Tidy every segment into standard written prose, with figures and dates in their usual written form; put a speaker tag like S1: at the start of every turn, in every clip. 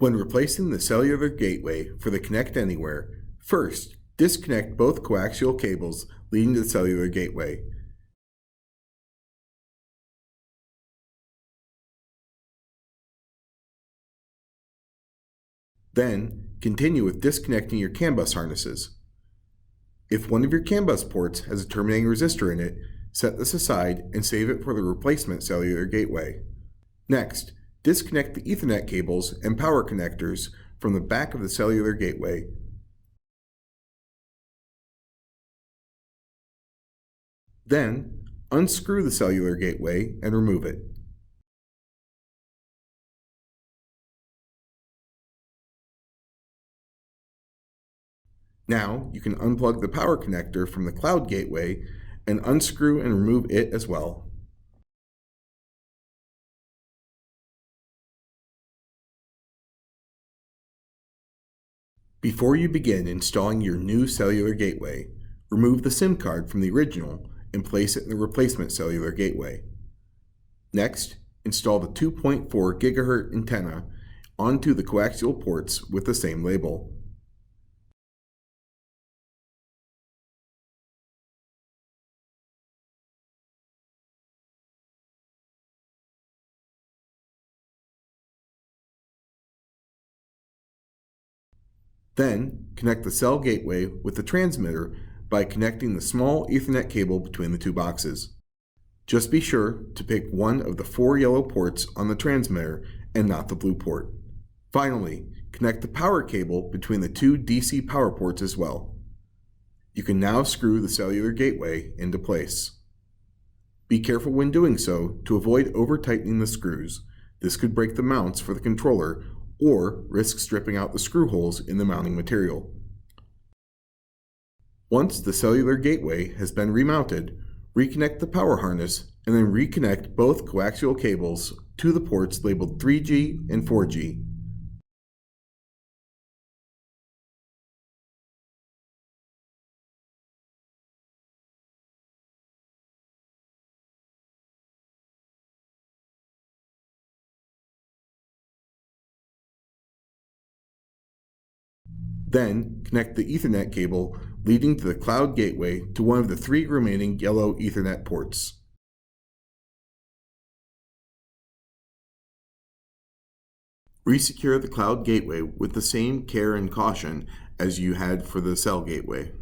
S1: When replacing the cellular gateway for the Connect Anywhere, first, disconnect both coaxial cables leading to the cellular gateway. Then, continue with disconnecting your CAN bus harnesses. If one of your CAN bus ports has a terminating resistor in it, set this aside and save it for the replacement cellular gateway. Next, disconnect the Ethernet cables and power connectors from the back of the cellular gateway. Then, unscrew the cellular gateway and remove it. Now, you can unplug the power connector from the cloud gateway and unscrew and remove it as well. Before you begin installing your new cellular gateway, remove the SIM card from the original and place it in the replacement cellular gateway. Next, install the 2.4 GHz antenna onto the coaxial ports with the same label. Then, connect the cell gateway with the transmitter by connecting the small Ethernet cable between the two boxes. Just be sure to pick one of the 4 yellow ports on the transmitter and not the blue port. Finally, connect the power cable between the 2 DC power ports as well. You can now screw the cellular gateway into place. Be careful when doing so to avoid over-tightening the screws. This could break the mounts for the controller or risk stripping out the screw holes in the mounting material. Once the cellular gateway has been remounted, reconnect the power harness and then reconnect both coaxial cables to the ports labeled 3G and 4G. Then, connect the Ethernet cable leading to the cloud gateway to one of the 3 remaining yellow Ethernet ports. Resecure the cloud gateway with the same care and caution as you had for the cell gateway.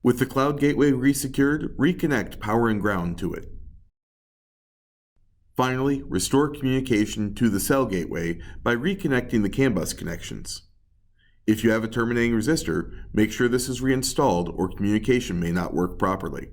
S1: With the cloud gateway resecured, reconnect power and ground to it. Finally, restore communication to the cell gateway by reconnecting the CAN bus connections. If you have a terminating resistor, make sure this is reinstalled or communication may not work properly.